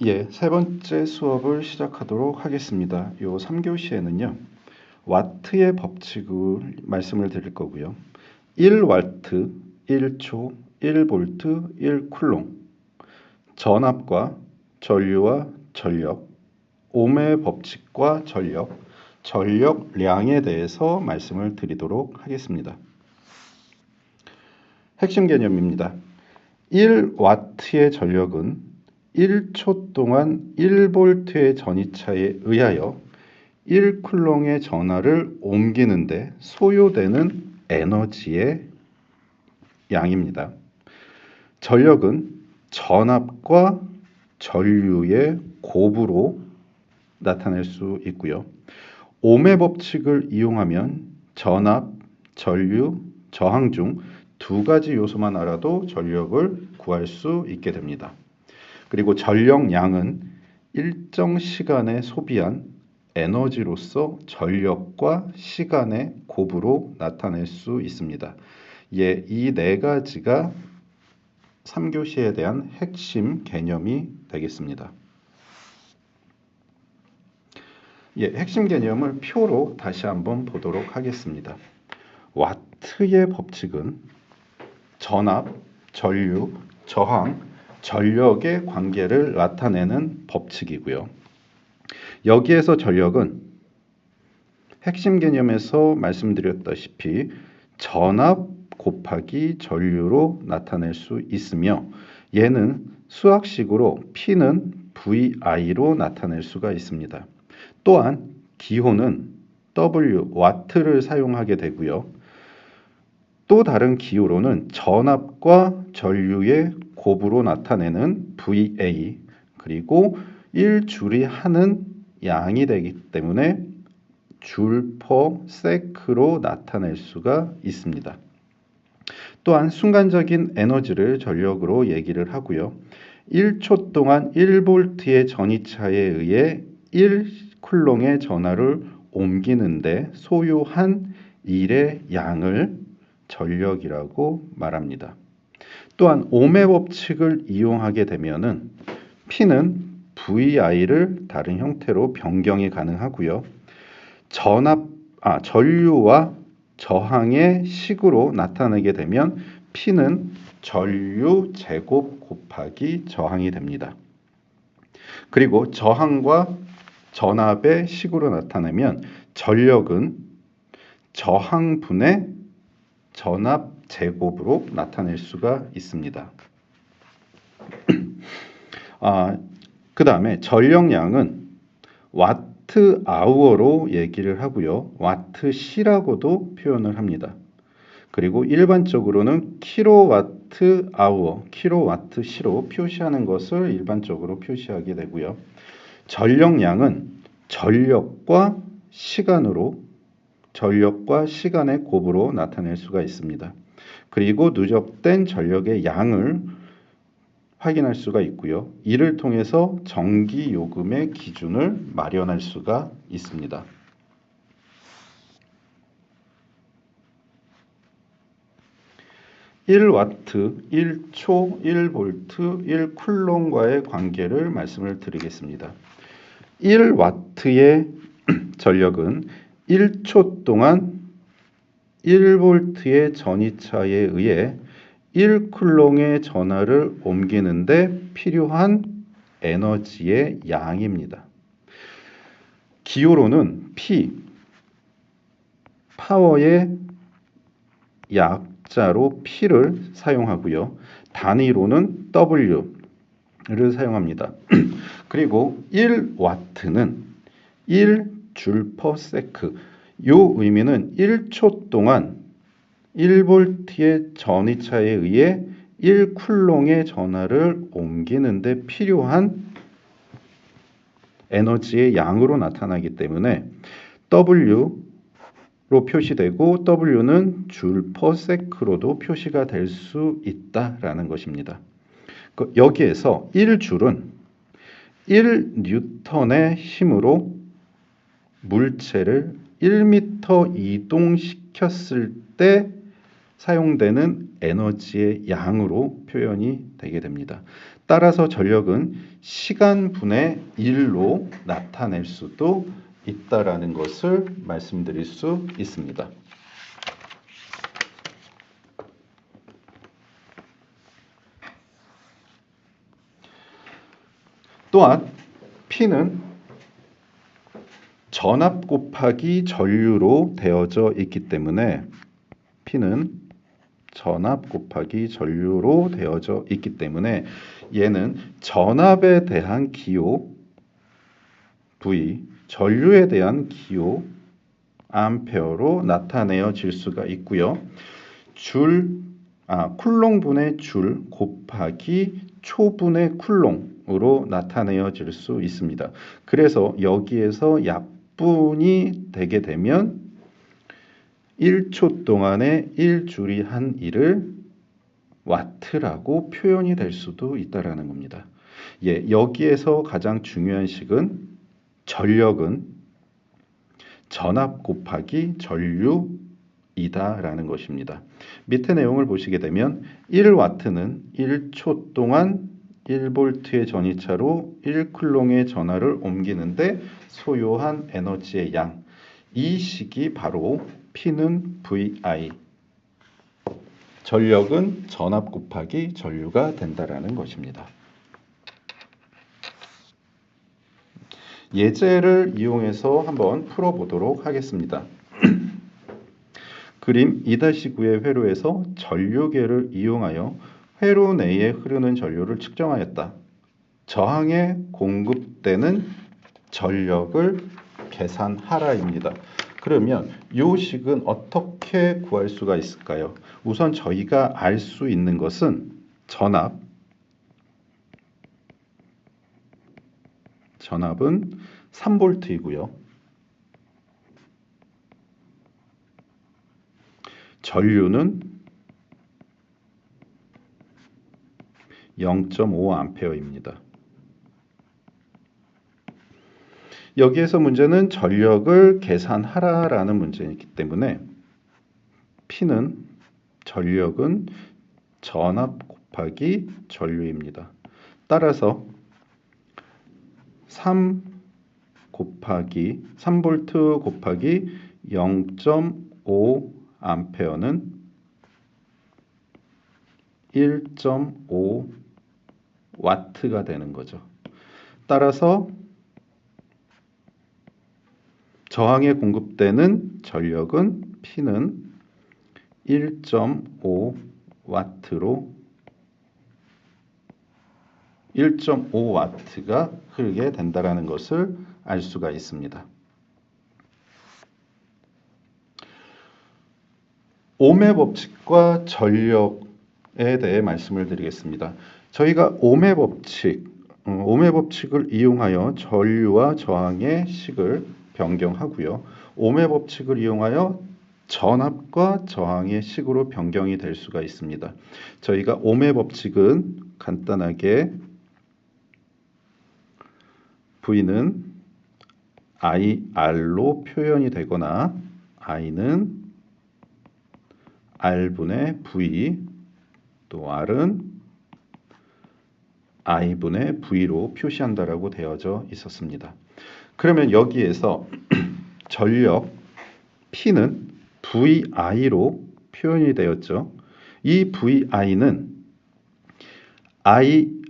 예, 세 번째 수업을 시작하도록 하겠습니다. 요 3교시에는요. 와트의 법칙을 말씀을 드릴 거고요. 1와트, 1초, 1볼트, 1쿨롱 전압과 전류와 전력, 옴의 법칙과 전력, 전력량에 대해서 말씀을 드리도록 하겠습니다. 핵심 개념입니다. 1와트의 전력은 1초 동안 1볼트의 전이차에 의하여 1쿨롱의 전하를 옮기는데 소요되는 에너지의 양입니다. 전력은 전압과 전류의 곱으로 나타낼 수 있고요. 옴의 법칙을 이용하면 전압, 전류, 저항 중 두 가지 요소만 알아도 전력을 구할 수 있게 됩니다. 그리고 전력량은 일정 시간에 소비한 에너지로서 전력과 시간의 곱으로 나타낼 수 있습니다. 예, 이 네 가지가 3교시에 대한 핵심 개념이 되겠습니다. 예, 핵심 개념을 표로 다시 한번 보도록 하겠습니다. 와트의 법칙은 전압, 전류, 저항, 전력의 관계를 나타내는 법칙이고요. 여기에서 전력은 핵심 개념에서 말씀드렸다시피 전압 곱하기 전류로 나타낼 수 있으며 얘는 수학식으로 P는 VI로 나타낼 수가 있습니다. 또한 기호는 W, 와트를 사용하게 되고요. 또 다른 기호로는 전압과 전류의 곱으로 나타내는 VA 그리고 1줄이 하는 양이 되기 때문에 줄 퍼 세크로 나타낼 수가 있습니다. 또한 순간적인 에너지를 전력으로 얘기를 하고요. 1초 동안 1볼트의 전이차에 의해 1쿨롱의 전하를 옮기는데 소요한 일의 양을 전력이라고 말합니다. 또한 옴의 법칙을 이용하게 되면은 P는 VI를 다른 형태로 변경이 가능하고요. 전류와 저항의 식으로 나타내게 되면 P는 전류 제곱 곱하기 저항이 됩니다. 그리고 저항과 전압의 식으로 나타내면 전력은 저항분의 전압 제곱으로 나타낼 수가 있습니다. 그 다음에 전력량은 와트 아워로 얘기를 하고요. 와트 시라고도 표현을 합니다. 그리고 일반적으로는 킬로와트 아워, 킬로와트 시로 표시하는 것을 일반적으로 표시하게 되고요. 전력량은 전력과 시간의 곱으로 나타낼 수가 있습니다. 그리고 누적된 전력의 양을 확인할 수가 있고요. 이를 통해서 전기 요금의 기준을 마련할 수가 있습니다. (1와트) (1초) (1볼트) (1쿨롱과의 관계를 말씀을 드리겠습니다. 1와트의 전력은 1초 동안 1볼트의 전이차에 의해 1쿨롱의 전하를 옮기는데 필요한 에너지의 양입니다. 기호로는 P, 파워의 약자로 P를 사용하고요. 단위로는 W를 사용합니다. 그리고 1와트는 1줄 퍼 세크, 이 의미는 1초 동안 1볼트의 전이차에 의해 1쿨롱의 전하를 옮기는데 필요한 에너지의 양으로 나타나기 때문에 W로 표시되고 W는 줄 퍼 세크로도 표시가 될 수 있다라는 것입니다. 여기에서 1줄은 1뉴턴의 힘으로 물체를 1m 이동시켰을 때 사용되는 에너지의 양으로 표현이 되게 됩니다. 따라서 전력은 시간분의 1로 나타낼 수도 있다라는 것을 말씀드릴 수 있습니다. 또한 P는 전압 곱하기 전류로 되어져 있기 때문에 P는 전압 곱하기 전류로 되어져 있기 때문에 얘는 전압에 대한 기호 V, 전류에 대한 기호 암페어로 나타내어질 수가 있고요. 쿨롱분의 줄 곱하기 초분의 쿨롱으로 나타내어질 수 있습니다. 그래서 여기에서 약분이 되게 되면 1초 동안에 1줄이 한 일을 와트라고 표현이 될 수도 있다라는 겁니다. 예, 여기에서 가장 중요한 식은 전력은 전압 곱하기 전류이다라는 것입니다. 밑에 내용을 보시게 되면 1와트는 1초 동안 1볼트의 전이차로 1쿨롱의 전하를 옮기는데 소요한 에너지의 양, 이 식이 바로 P는 VI, 전력은 전압 곱하기 전류가 된다라는 것입니다. 예제를 이용해서 한번 풀어보도록 하겠습니다. 그림 2-9의 회로에서 전류계를 이용하여 회로 내에 흐르는 전류를 측정하였다. 저항에 공급되는 전력을 계산하라입니다. 그러면 이 식은 어떻게 구할 수가 있을까요? 우선 저희가 알 수 있는 것은 전압은 3V이고요. 전류는 0.5A입니다. 여기에서 문제는 전력을 계산하라라는 문제이기 때문에 P는 전력은 전압 곱하기 전류입니다. 따라서 3V 곱하기 0.5A는 1.5W가 되는 거죠. 따라서 저항에 공급되는 전력은 P는 1.5W가 흐르게 된다는 것을 알 수가 있습니다. 옴의 법칙과 전력에 대해 말씀을 드리겠습니다. 저희가 옴의 법칙을 이용하여 전류와 저항의 식을 변경하고요. 옴의 법칙을 이용하여 전압과 저항의 식으로 변경이 될 수가 있습니다. 저희가 옴의 법칙은 간단하게 V는 IR로 표현이 되거나 I는 R분의 V, 또 R은 I분의 V로 표시한다라고 되어져 있었습니다. 그러면 여기에서 전력 P는 VI로 표현이 되었죠. 이 VI는 I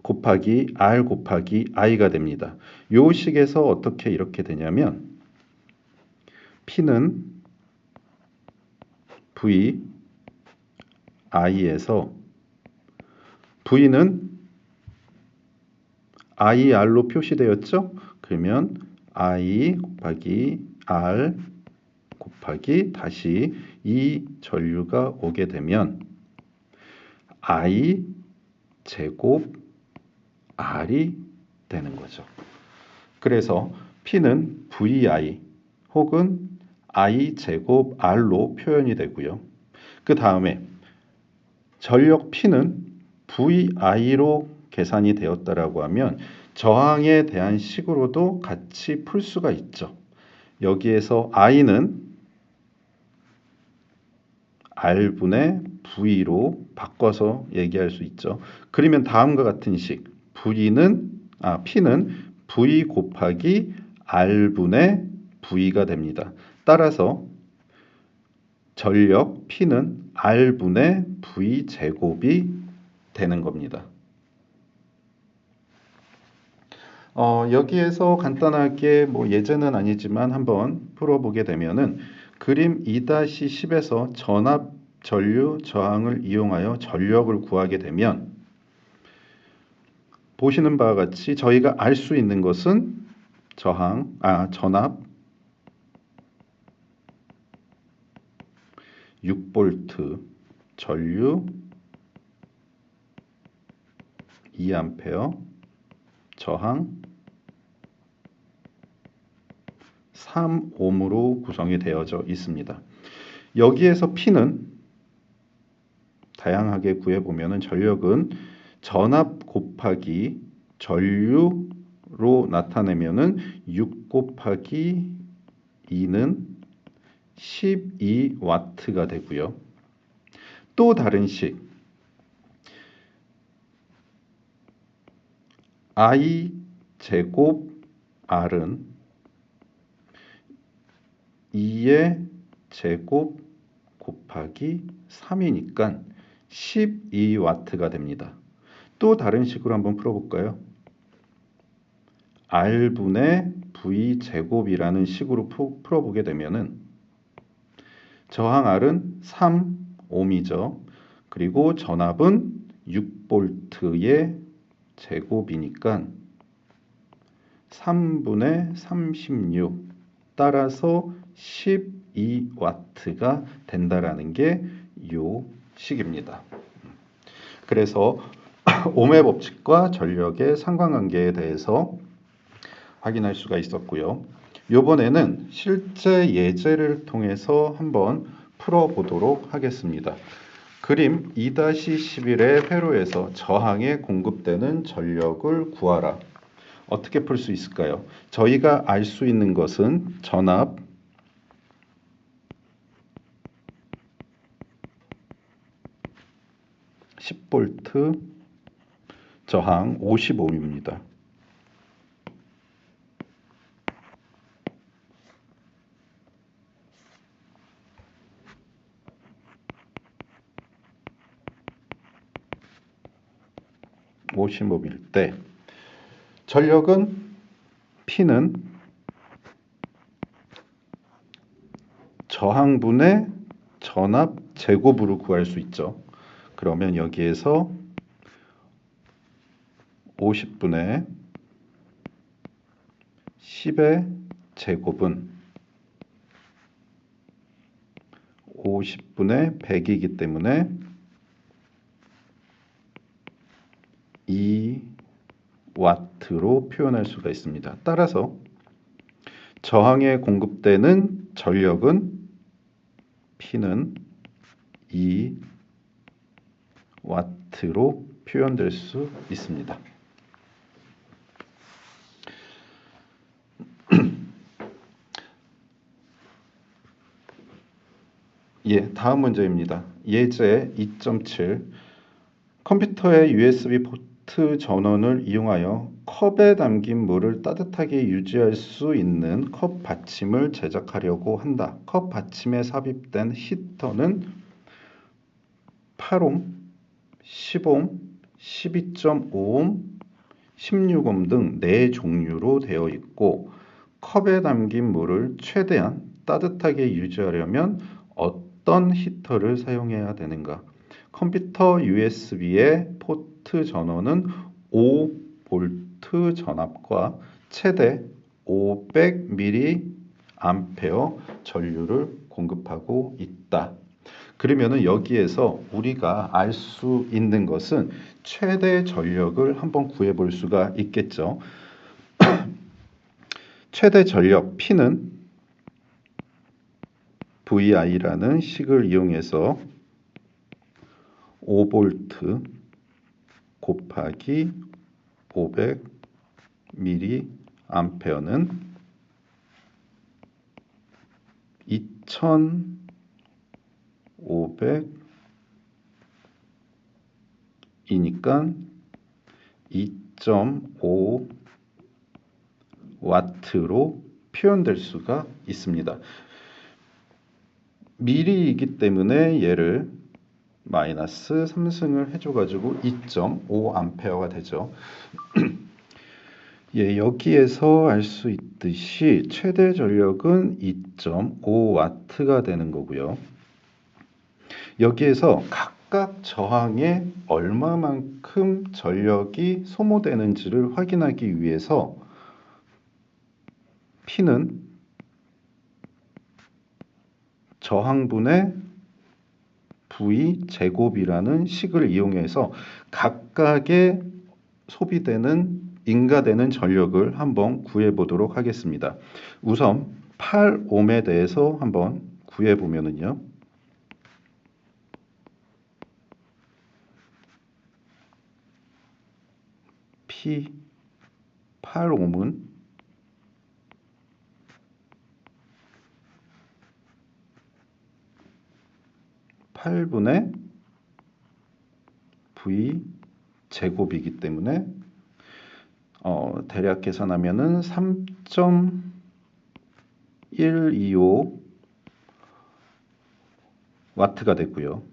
곱하기 R 곱하기 I가 됩니다. 요 식에서 어떻게 이렇게 되냐면 P는 VI에서 V는 IR로 표시되었죠. 그러면 I 곱하기 R 곱하기 다시 이 전류가 오게 되면 I 제곱 R이 되는 거죠. 그래서 P는 VI 혹은 I 제곱 R로 표현이 되고요. 그 다음에 전력 P는 VI로 계산이 되었다라고 하면 저항에 대한 식으로도 같이 풀 수가 있죠. 여기에서 I는 R분의 V로 바꿔서 얘기할 수 있죠. 그러면 다음과 같은 식 P는 V 곱하기 R분의 V가 됩니다. 따라서 전력 P는 R분의 V 제곱이 되는 겁니다. 여기에서 간단하게 예제는 아니지만 한번 풀어보게 되면은 그림 2-10에서 전압, 전류, 저항을 이용하여 전력을 구하게 되면 보시는 바와 같이 저희가 알 수 있는 것은 전압 6V, 전류 2A, 저항 3ohm으로 구성이 되어져 있습니다. 여기에서 P는 다양하게 구해보면 전력은 전압 곱하기 전류로 나타내면 6 곱하기 2는 12W가 되고요. 또 다른 식 I 제곱 R은 2의 제곱 곱하기 3이니까 12W가 됩니다. 또 다른 식으로 한번 풀어볼까요? R분의 V 제곱이라는 식으로 풀어보게 되면은 저항 R은 3ohm이죠. 그리고 전압은 6V의 제곱이니까 3분의 36 따라서 12W가 된다라는 게 요 식입니다. 그래서 ohm의 법칙과 전력의 상관관계에 대해서 확인할 수가 있었고요. 이번에는 실제 예제를 통해서 한번 풀어보도록 하겠습니다. 그림 2-11의 회로에서 저항에 공급되는 전력을 구하라. 어떻게 풀 수 있을까요? 저희가 알 수 있는 것은 전압 10V, 저항 50ohm입니다. (50ohm일) 때 전력은 P는 저항분의 전압 제곱으로 구할 수 있죠. 그러면 여기에서 50분의 10의 제곱은 50분의 100이기 때문에 2W로 표현할 수가 있습니다. 따라서 저항에 공급되는 전력은 P는 2W로 표현될 수 있습니다. 다음 문제입니다. 예제 2.7 컴퓨터의 USB 포트 전원을 이용하여 컵에 담긴 물을 따뜻하게 유지할 수 있는 컵 받침을 제작하려고 한다. 컵 받침에 삽입된 히터는 8ohm, 10ohm, 12.5ohm, 16ohm 등 4종류로 되어 있고 컵에 담긴 물을 최대한 따뜻하게 유지하려면 어떤 히터를 사용해야 되는가? 컴퓨터 USB의 포트 전원은 5V 전압과 최대 500mA 전류를 공급하고 있다. 그러면은 여기에서 우리가 알 수 있는 것은 최대 전력을 한번 구해 볼 수가 있겠죠. 최대 전력 P는 VI라는 식을 이용해서 5V 곱하기 500mA는 2500 이니까 2.5 와트로 표현될 수가 있습니다. 미리이기 때문에 얘를 마이너스 3승을 해줘가지고 2.5 암페어가 되죠. 예, 여기에서 알 수 있듯이 최대 전력은 2.5 와트가 되는 거고요. 여기에서 각각 저항에 얼마만큼 전력이 소모되는지를 확인하기 위해서 P는 저항분의 V 제곱이라는 식을 이용해서 각각의 소비되는 인가되는 전력을 한번 구해 보도록 하겠습니다. 우선 8옴에 대해서 한번 구해 보면은요. P 8옴은 8분의 V 제곱이기 때문에 대략 계산하면은 3.125 와트가 됐고요.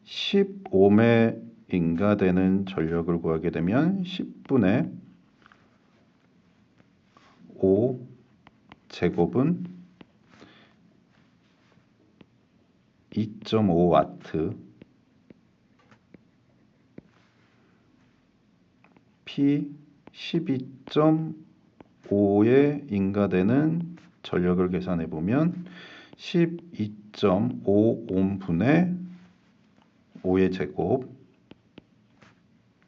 10옴에 인가되는 전력을 구하게 되면 10분의 5 제곱은 2.5 와트 P 12.5에 인가되는 전력을 계산해 보면 12.5옴분의 5의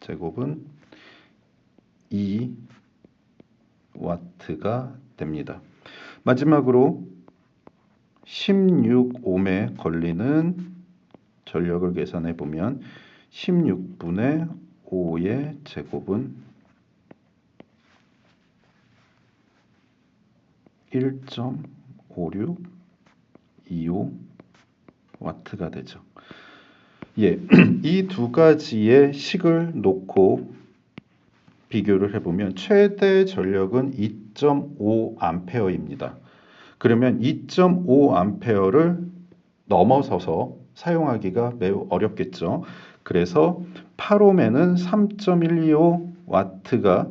제곱은 2 와트가 됩니다. 마지막으로 16옴에 걸리는 전력을 계산해 보면 16분의 5의 제곱은 1.5625 와트가 되죠. 예, 이 두 가지의 식을 놓고 비교를 해보면 최대 전력은 2.5 암페어입니다. 그러면 2.5 암페어를 넘어서서 사용하기가 매우 어렵겠죠. 그래서 8옴에는 3.125 와트가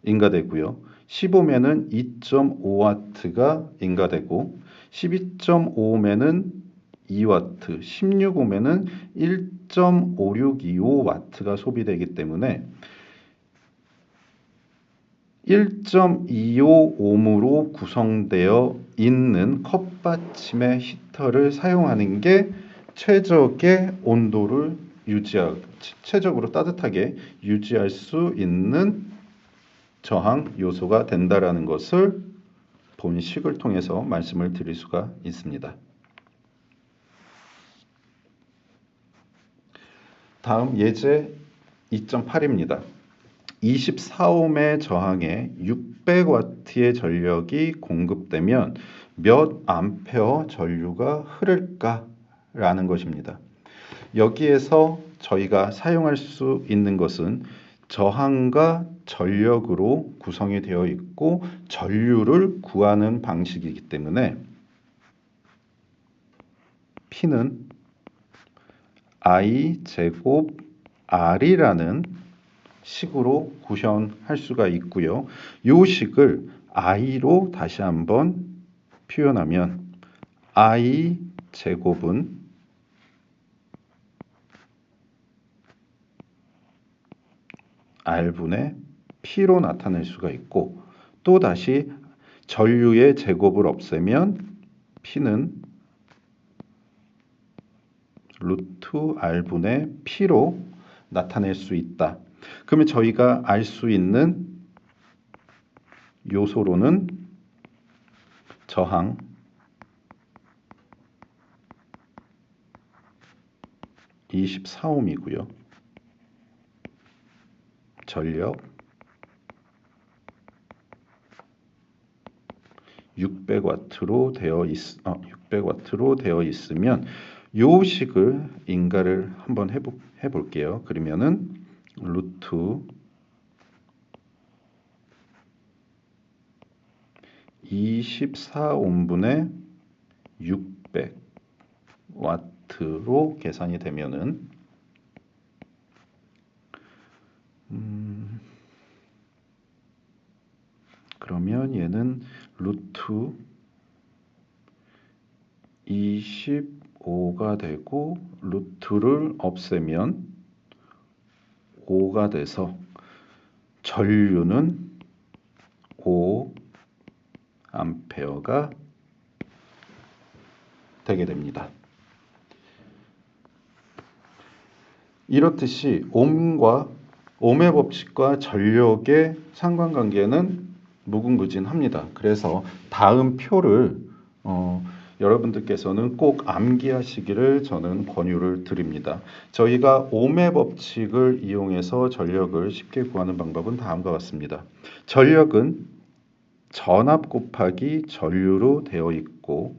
인가되고요. 10옴에는 2.5 와트가 인가되고 12.5옴에는 2와트, 16옴에는 1.5625 와트가 소비되기 때문에 1.25옴으로 구성되어 있는 컵받침의 히터를 사용하는 게 최적의 온도를 최적으로 따뜻하게 유지할 수 있는 저항 요소가 된다라는 것을 본 식을 통해서 말씀을 드릴 수가 있습니다. 다음 예제 2.8입니다. 24옴의 저항에 600와트의 전력이 공급되면 몇 암페어 전류가 흐를까라는 것입니다. 여기에서 저희가 사용할 수 있는 것은 저항과 전력으로 구성이 되어 있고 전류를 구하는 방식이기 때문에 P는 I 제곱 R이라는 식으로 구현할 수가 있고요. 이 식을 I로 다시 한번 표현하면 I 제곱은 R분의 P로 나타낼 수가 있고 또 다시 전류의 제곱을 없애면 P는 루트 R분의 P로 나타낼 수 있다. 그러면 저희가 알 수 있는 요소로는 저항, (24옴이고요) 전력 600와트로 되어 600W로 되어 있으면 요 식을 인가를 한번 해볼게요. 그러면은 루트 24온분의 600W로 계산이 되면은 그러면 얘는 루트 25가 되고 루트를 없애면 5가 돼서 전류는 5A가 되게 됩니다. 이렇듯이 옴의 법칙과 전력의 상관관계는 무궁무진합니다. 그래서 다음 표를 여러분들께서는 꼭 암기하시기를 저는 권유를 드립니다. 저희가 옴의 법칙을 이용해서 전력을 쉽게 구하는 방법은 다음과 같습니다. 전력은 전압 곱하기 전류로 되어 있고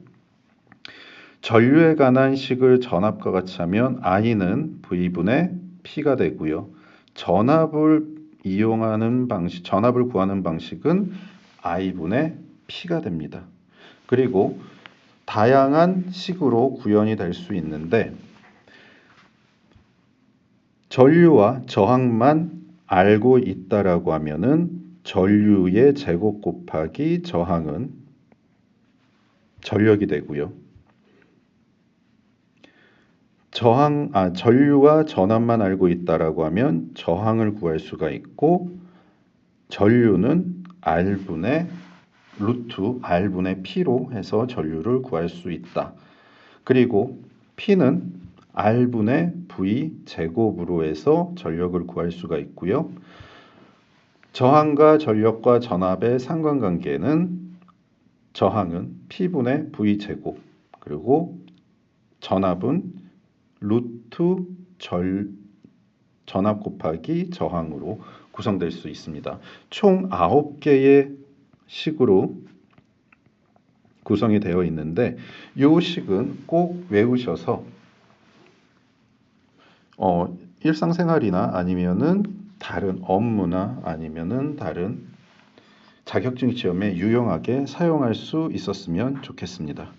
전류에 관한 식을 전압과 같이 하면 I는 V분의 P가 되고요. 전압을 구하는 방식은 I분의 P가 됩니다. 그리고 다양한 식으로 구현이 될 수 있는데 전류와 저항만 알고 있다라고 하면은 전류의 제곱 곱하기 저항은 전력이 되고요. 전류와 전압만 알고 있다라고 하면 저항을 구할 수가 있고 전류는 R분의 루트 R분의 P로 해서 전류를 구할 수 있다. 그리고 P는 R분의 V 제곱으로 해서 전력을 구할 수가 있고요. 저항과 전력과 전압의 상관관계는 저항은 P분의 V 제곱 그리고 전압은 루트 전압 곱하기 저항으로 구성될 수 있습니다. 총 9개의 식으로 구성이 되어 있는데 이 식은 꼭 외우셔서 일상생활이나 아니면은 다른 업무나 아니면은 다른 자격증 시험에 유용하게 사용할 수 있었으면 좋겠습니다.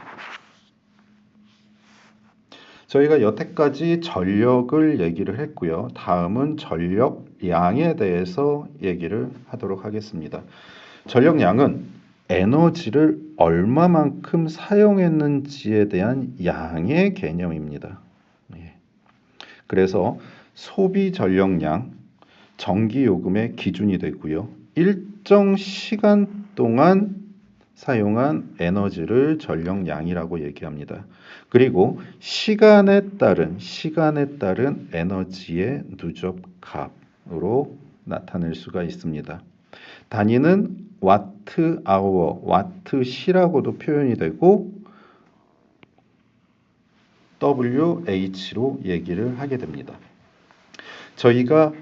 저희가 여태까지 전력을 얘기를 했고요. 다음은 전력량에 대해서 얘기를 하도록 하겠습니다. 전력량은 에너지를 얼마만큼 사용했는지에 대한 양의 개념입니다. 그래서 소비 전력량, 전기요금의 기준이 되고요. 일정 시간 동안 사용한 에너지를 전력량이라고 얘기합니다. 그리고 시간에 따른 에너지의 누적값으로 나타낼 수가 있습니다. 단위는 와트 아워, 와트 시라고도 표현이 되고 WH로 얘기를 하게 됩니다. 저희가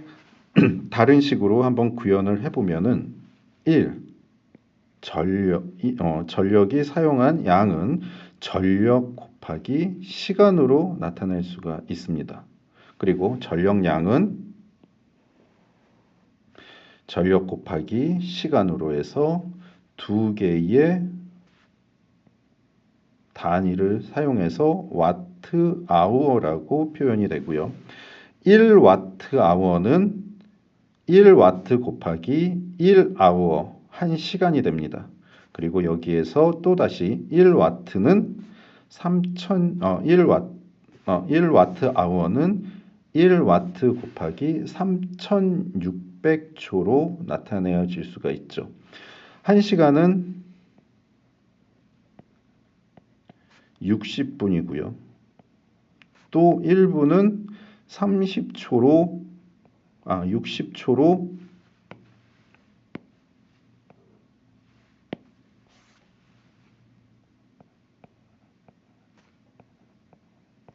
다른 식으로 한번 구현을 해보면은 1. 전력이 사용한 양은 전력 곱하기 시간으로 나타낼 수가 있습니다. 그리고 전력량은 전력 곱하기 시간으로 해서 두 개의 단위를 사용해서 와트 아워라고 표현이 되고요. 1와트 아워는 1와트 곱하기 1아워 1시간이 됩니다. 그리고 여기에서 또다시 1와트는 1와트 아워는 1와트 곱하기 3600초로 나타내어질 수가 있죠. 1시간은 60분이고요. 또 1분은 60초로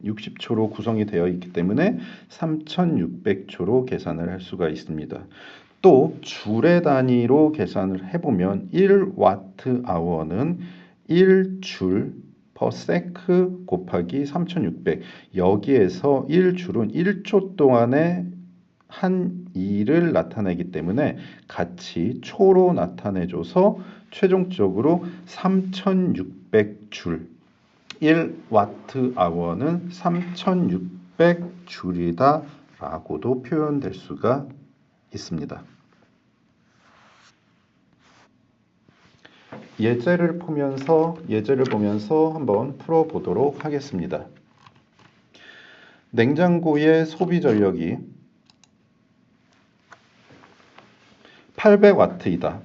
60초로 구성이 되어 있기 때문에 3600초로 계산을 할 수가 있습니다. 또 줄의 단위로 계산을 해보면 1와트 아워는 1줄 퍼세크 곱하기 3600. 여기에서 1줄은 1초 동안에 한 일을 나타내기 때문에 같이 초로 나타내줘서 최종적으로 3600줄, 1와트아워는 3600줄이다 라고도 표현될 수가 있습니다. 예제를 보면서 한번 풀어보도록 하겠습니다. 냉장고의 소비 전력이 800W이다.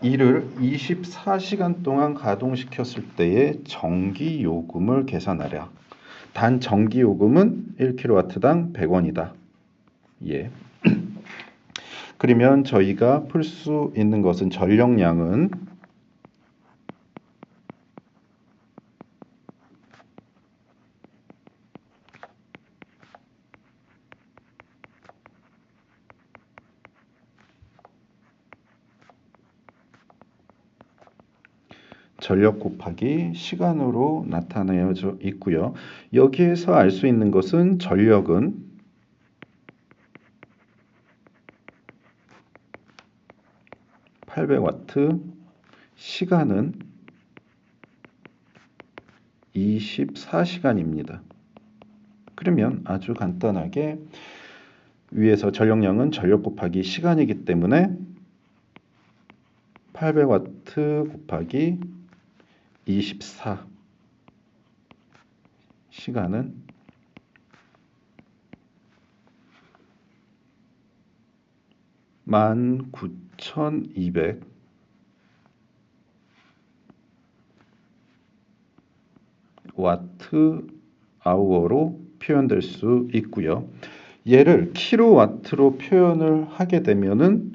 이를 24시간 동안 가동시켰을 때의 전기 요금을 계산하라. 단 전기 요금은 1kW당 100원이다. 예. 그러면 저희가 풀 수 있는 것은 전력량은 전력 곱하기 시간으로 나타내어져 있고요. 여기에서 알 수 있는 것은 전력은 (800W), 시간은 24시간입니다. 그러면 아주 간단하게 위에서 전력량은 전력 곱하기 시간이기 때문에 800W 곱하기 24, 시간은 19,200 와트 아워로 표현될 수 있고요. 얘를 킬로와트로 표현을 하게 되면은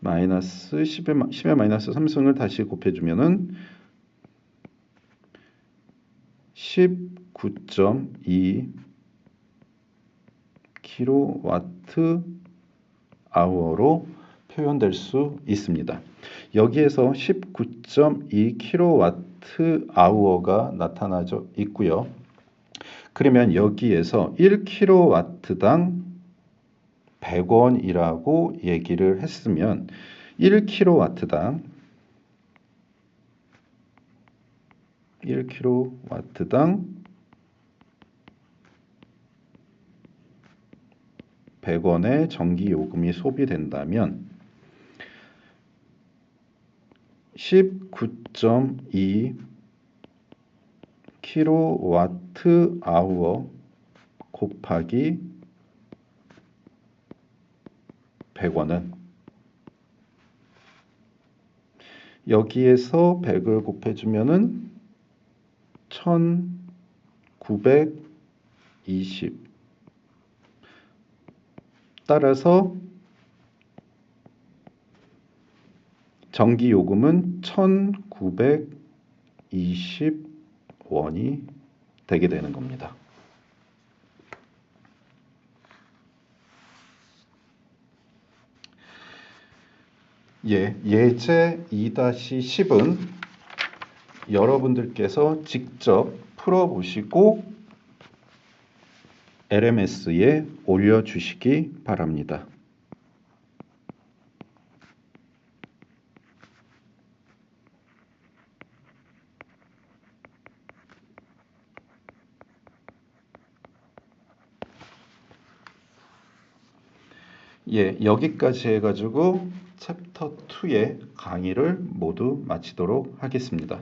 마이너스 10의 마이너스 3승을 다시 곱해주면은 19.2 킬로와트 아워로 표현될 수 있습니다. 여기에서 19.2 킬로와트 아워가 나타나져 있고요. 그러면 여기에서 1킬로와트당 100원이라고 얘기를 했으면 1킬로와트당 100원의 전기 요금이 소비된다면 19.2 킬로와트 아워 곱하기 100원은 여기에서 100을 곱해주면은 1920. 따라서 전기 요금은 1920원이 되게 되는 겁니다. 예제 2-10은 여러분들께서 직접 풀어보시고 LMS에 올려주시기 바랍니다. 여기까지 해가지고 챕터 2의 강의를 모두 마치도록 하겠습니다.